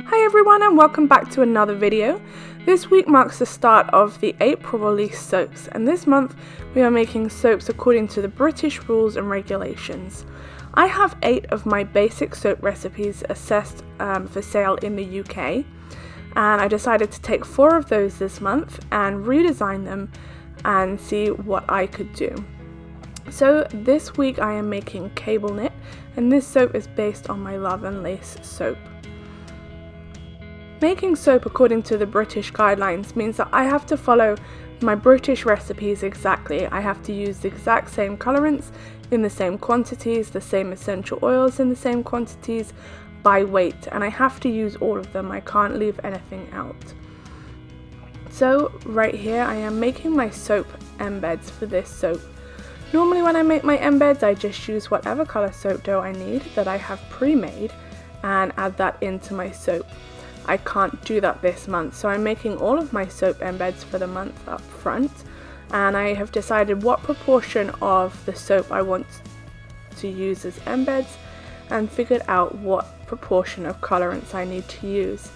Hi everyone and welcome back to another video. This week marks the start of the April release soaps, and this month we are making soaps according to the British rules and regulations. I have 8 of my basic soap recipes assessed for sale in the UK, and I decided to take 4 of those this month and redesign them and see what I could do. So this week I am making cable knit, and this soap is based on my Love and Lace soap. Making soap according to the British guidelines means that I have to follow my British recipes exactly. I have to use the exact same colorants in the same quantities, the same essential oils in the same quantities, by weight, and I have to use all of them. I can't leave anything out. So right here I am making my soap embeds for this soap. Normally when I make my embeds I just use whatever color soap dough I need that I have pre-made and add that into my soap. I can't do that this month, so I'm making all of my soap embeds for the month up front, and I have decided what proportion of the soap I want to use as embeds and figured out what proportion of colorants I need to use.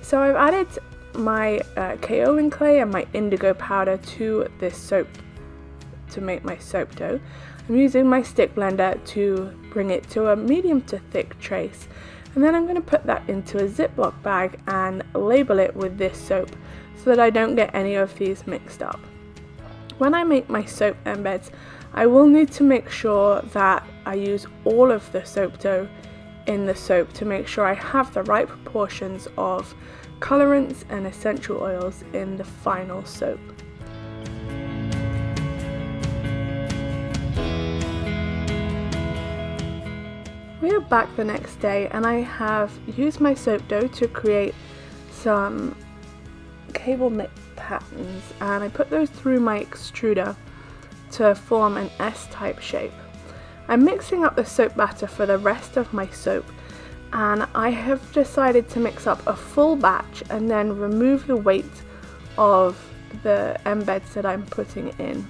So I've added my kaolin clay and my indigo powder to this soap to make my soap dough. I'm using my stick blender to bring it to a medium to thick trace. And then I'm going to put that into a Ziploc bag and label it with this soap so that I don't get any of these mixed up. When I make my soap embeds, I will need to make sure that I use all of the soap dough in the soap to make sure I have the right proportions of colorants and essential oils in the final soap. We are back the next day and I have used my soap dough to create some cable knit patterns, and I put those through my extruder to form an S-type shape. I'm mixing up the soap batter for the rest of my soap, and I have decided to mix up a full batch and then remove the weight of the embeds that I'm putting in.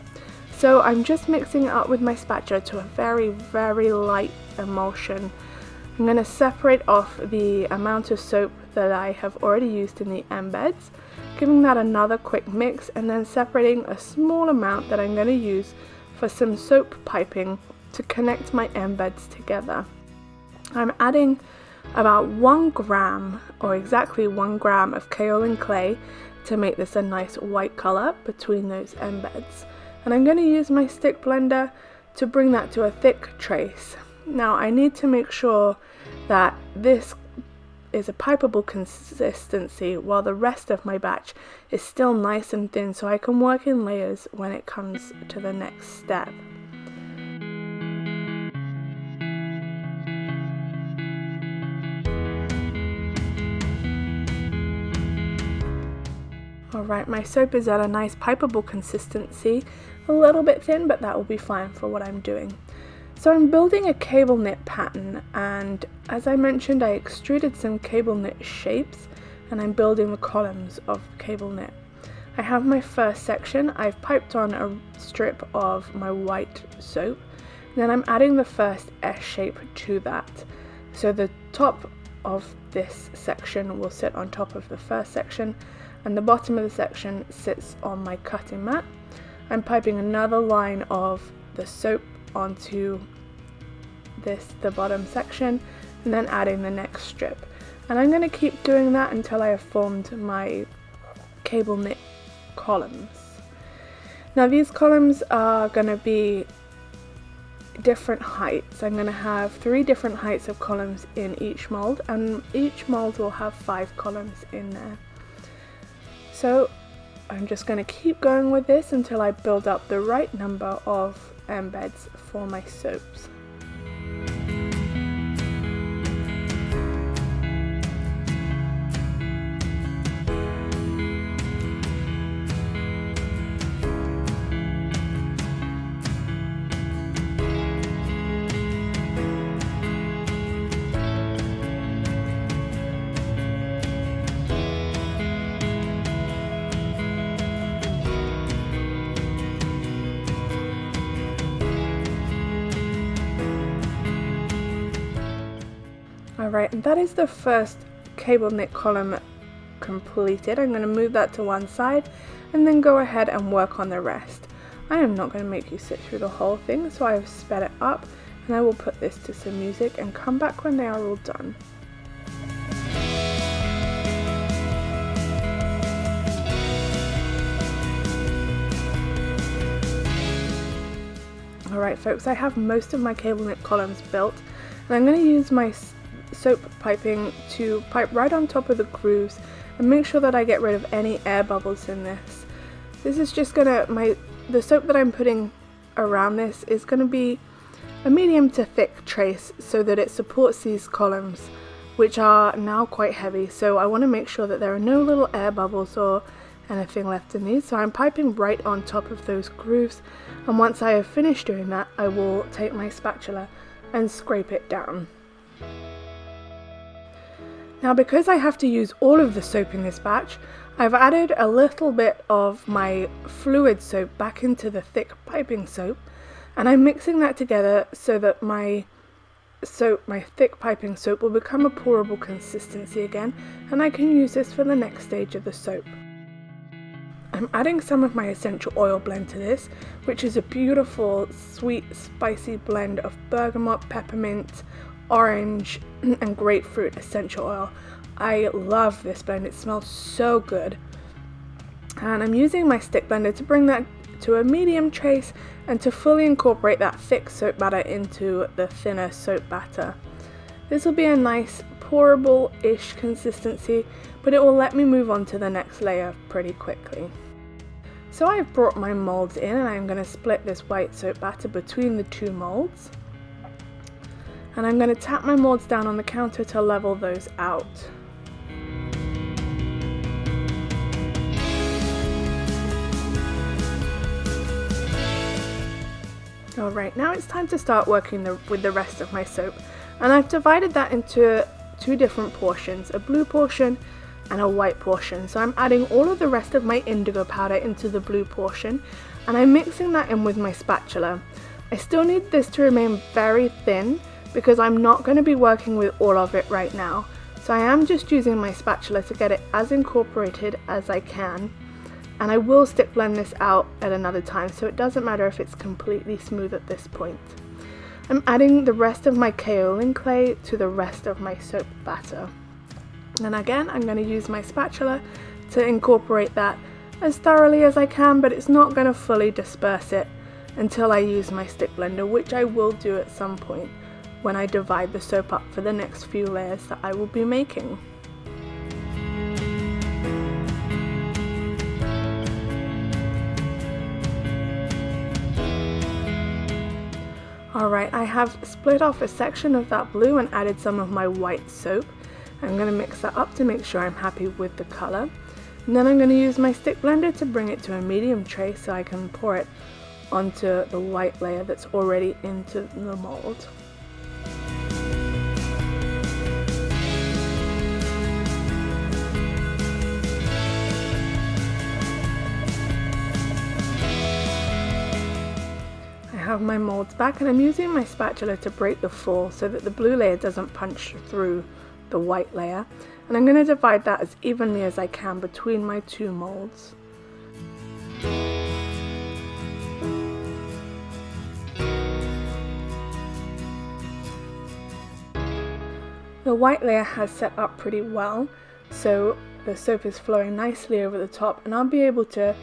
So I'm just mixing it up with my spatula to a very light emulsion. I'm going to separate off the amount of soap that I have already used in the embeds, giving that another quick mix, and then separating a small amount that I'm going to use for some soap piping to connect my embeds together. I'm adding about 1 gram, or exactly 1 gram of kaolin clay to make this a nice white color between those embeds. And I'm going to use my stick blender to bring that to a thick trace. Now I need to make sure that this is a pipeable consistency while the rest of my batch is still nice and thin, so I can work in layers when it comes to the next step. Alright, my soap is at a nice pipeable consistency, a little bit thin, but that will be fine for what I'm doing. So I'm building a cable knit pattern, and as I mentioned, I extruded some cable knit shapes and I'm building the columns of cable knit. I have my first section. I've piped on a strip of my white soap, and then I'm adding the first S shape to that. So the top of this section will sit on top of the first section, and the bottom of the section sits on my cutting mat. I'm piping another line of the soap onto the bottom section, and then adding the next strip. And I'm going to keep doing that until I have formed my cable knit columns. Now these columns are going to be different heights. I'm going to have 3 different heights of columns in each mold, and each mold will have 5 columns in there. So I'm just going to keep going with this until I build up the right number of embeds for my soaps. Alright, and that is the first cable knit column completed, I'm going to move that to one side and then go ahead and work on the rest. I am not going to make you sit through the whole thing, so I have sped it up, and I will put this to some music and come back when they are all done. Alright folks, I have most of my cable knit columns built, and I'm going to use my soap piping to pipe right on top of the grooves and make sure that I get rid of any air bubbles in this. This is just the soap that I'm putting around this is going to be a medium to thick trace so that it supports these columns, which are now quite heavy, so I want to make sure that there are no little air bubbles or anything left in these. So I'm piping right on top of those grooves, and once I have finished doing that, I will take my spatula and scrape it down. Now, because I have to use all of the soap in this batch, I've added a little bit of my fluid soap back into the thick piping soap, and I'm mixing that together so that my thick piping soap will become a pourable consistency again, and I can use this for the next stage of the soap. I'm adding some of my essential oil blend to this, which is a beautiful, sweet, spicy blend of bergamot, peppermint, orange, and grapefruit essential oil. I love this blend, it smells so good. And I'm using my stick blender to bring that to a medium trace and to fully incorporate that thick soap batter into the thinner soap batter. This will be a nice pourable-ish consistency, but it will let me move on to the next layer pretty quickly. So I've brought my molds in, and I'm going to split this white soap batter between the two molds. And I'm going to tap my molds down on the counter to level those out. Alright, now it's time to start working with the rest of my soap, and I've divided that into two different portions, a blue portion and a white portion. So I'm adding all of the rest of my indigo powder into the blue portion, and I'm mixing that in with my spatula. I still need this to remain very thin because I'm not going to be working with all of it right now, so I am just using my spatula to get it as incorporated as I can. And I will stick blend this out at another time, so it doesn't matter if it's completely smooth at this point. I'm adding the rest of my kaolin clay to the rest of my soap batter. And again, I'm going to use my spatula to incorporate that as thoroughly as I can, but it's not going to fully disperse it until I use my stick blender, which I will do at some point when I divide the soap up for the next few layers that I will be making. Alright, I have split off a section of that blue and added some of my white soap. I'm going to mix that up to make sure I'm happy with the colour. And then I'm going to use my stick blender to bring it to a medium tray so I can pour it onto the white layer that's already into the mould. I have my molds back, and I'm using my spatula to break the fall so that the blue layer doesn't punch through the white layer, and I'm going to divide that as evenly as I can between my two molds. The white layer has set up pretty well, so the soap is flowing nicely over the top, and I'll be able to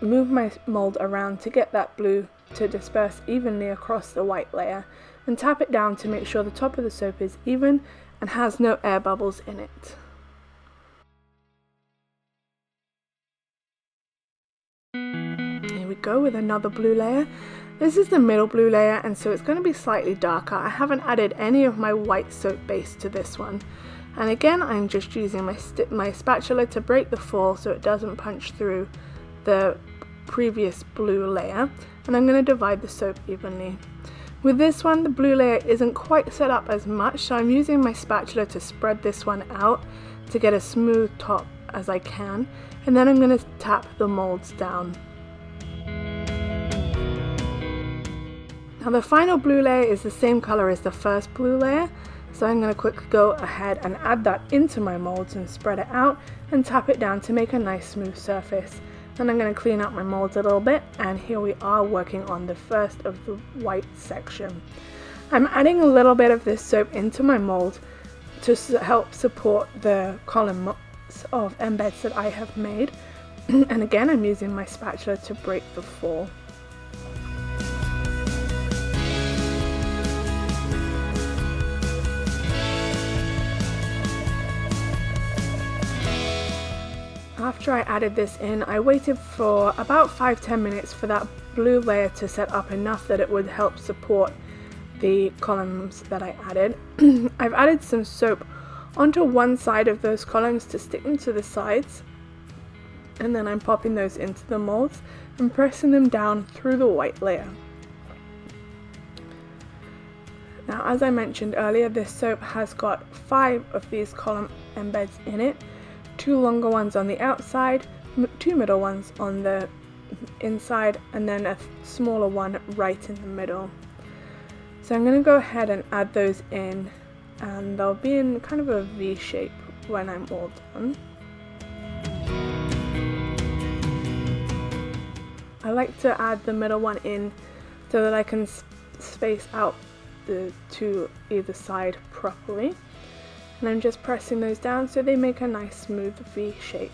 move my mold around to get that blue to disperse evenly across the white layer, and tap it down to make sure the top of the soap is even and has no air bubbles in it. Here we go with another blue layer. This is the middle blue layer, and so it's going to be slightly darker. I haven't added any of my white soap base to this one, and again I'm just using my spatula to break the fall so it doesn't punch through the previous blue layer, and I'm going to divide the soap evenly. With this one, the blue layer isn't quite set up as much, so I'm using my spatula to spread this one out to get a smooth top as I can, and then I'm going to tap the molds down. Now the final blue layer is the same color as the first blue layer, So I'm going to quickly go ahead and add that into my molds and spread it out and tap it down to make a nice smooth surface. Then I'm going to clean up my molds a little bit, and here we are working on the first of the white section. I'm adding a little bit of this soap into my mold to help support the columns of embeds that I have made. And again, I'm using my spatula to break the fall. After I added this in, I waited for about 5-10 minutes for that blue layer to set up enough that it would help support the columns that I added. I've added some soap onto one side of those columns to stick them to the sides, and then I'm popping those into the molds and pressing them down through the white layer. Now, as I mentioned earlier, this soap has got 5 of these column embeds in it. 2 longer ones on the outside, 2 middle ones on the inside, and then a smaller one right in the middle. So I'm going to go ahead and add those in, and they'll be in kind of a V shape when I'm all done. I like to add the middle one in so that I can space out the 2 either side properly. And I'm just pressing those down so they make a nice smooth V shape.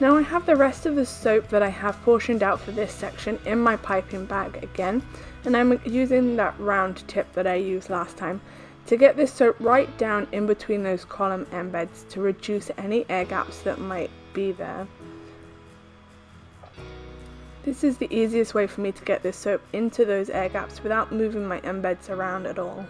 Now I have the rest of the soap that I have portioned out for this section in my piping bag again, and I'm using that round tip that I used last time to get this soap right down in between those column embeds to reduce any air gaps that might be there. This is the easiest way for me to get this soap into those air gaps without moving my embeds around at all.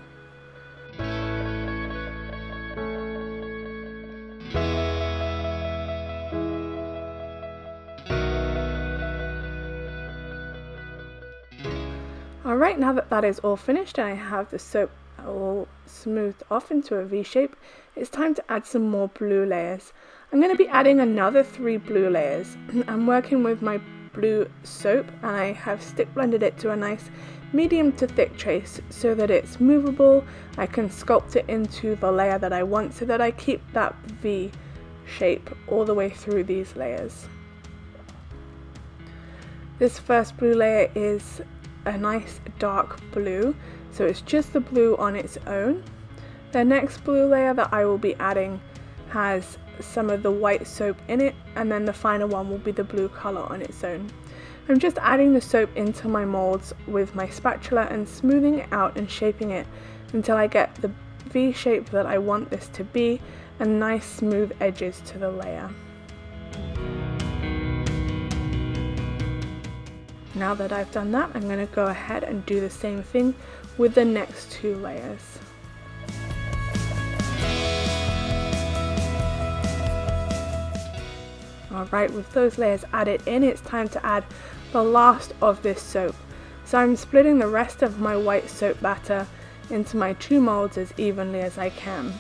Alright, now that that is all finished and I have the soap all smoothed off into a V shape, it's time to add some more blue layers. I'm going to be adding another 3 blue layers. I'm working with my blue soap and I have stick blended it to a nice medium to thick trace so that it's movable. I can sculpt it into the layer that I want so that I keep that V shape all the way through these layers. This first blue layer is a nice dark blue, so it's just the blue on its own. The next blue layer that I will be adding has some of the white soap in it, and then the final one will be the blue color on its own. I'm just adding the soap into my molds with my spatula and smoothing it out and shaping it until I get the V shape that I want this to be and nice smooth edges to the layer. Now that I've done that, I'm going to go ahead and do the same thing with the next 2 layers. Alright, with those layers added in, it's time to add the last of this soap. So I'm splitting the rest of my white soap batter into my 2 molds as evenly as I can.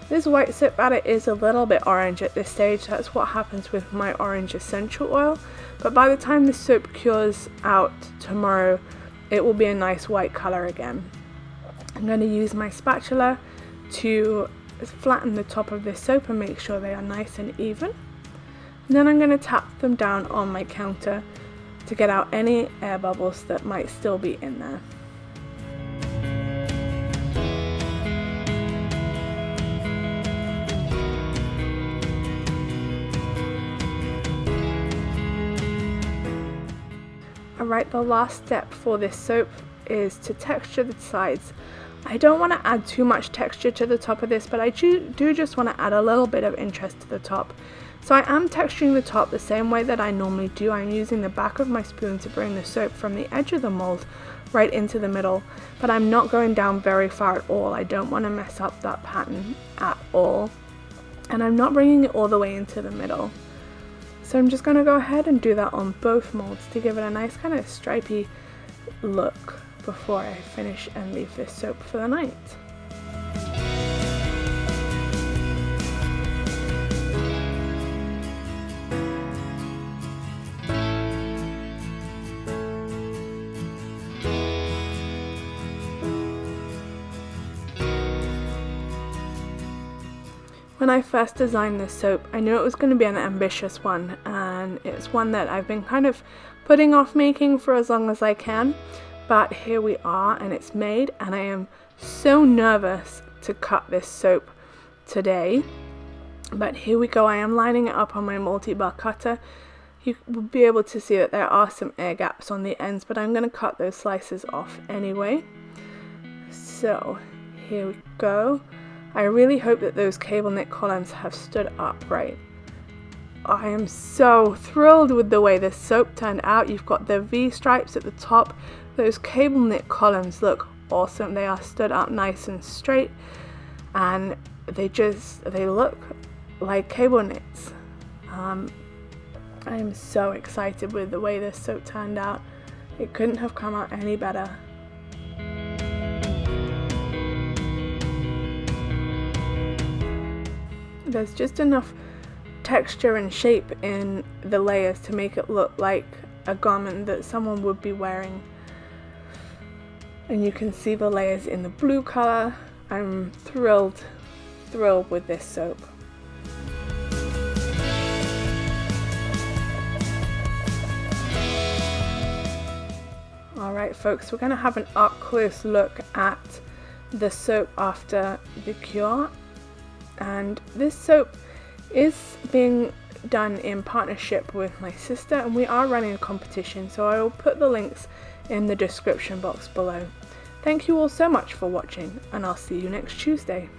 This white soap batter is a little bit orange at this stage. That's what happens with my orange essential oil, but by the time this soap cures out tomorrow, it will be a nice white color again. I'm going to use my spatula to flatten the top of this soap and make sure they are nice and even. And then I'm going to tap them down on my counter to get out any air bubbles that might still be in there. Alright, the last step for this soap is to texture the sides. I don't want to add too much texture to the top of this, but I do just want to add a little bit of interest to the top. So I am texturing the top the same way that I normally do. I'm using the back of my spoon to bring the soap from the edge of the mold right into the middle, but I'm not going down very far at all. I don't want to mess up that pattern at all. And I'm not bringing it all the way into the middle. So I'm just going to go ahead and do that on both molds to give it a nice kind of stripy look before I finish and leave this soap for the night. When I first designed this soap, I knew it was going to be an ambitious one, and it's one that I've been kind of putting off making for as long as I can, but here we are and it's made, and I am so nervous to cut this soap today. But here we go. I am lining it up on my multi-bar cutter. You will be able to see that there are some air gaps on the ends, but I'm going to cut those slices off anyway. So here we go. I really hope that those cable knit columns have stood upright. I am so thrilled with the way this soap turned out. You've got the V stripes at the top. Those cable knit columns look awesome. They are stood up nice and straight, and they look like cable knits. I am so excited with the way this soap turned out. It couldn't have come out any better. There's just enough texture and shape in the layers to make it look like a garment that someone would be wearing. And you can see the layers in the blue color. I'm thrilled with this soap. Alright folks, we're going to have an up close look at the soap after the cure. And this soap is being done in partnership with my sister, and we are running a competition, so I will put the links in the description box below. Thank you all so much for watching, and I'll see you next Tuesday.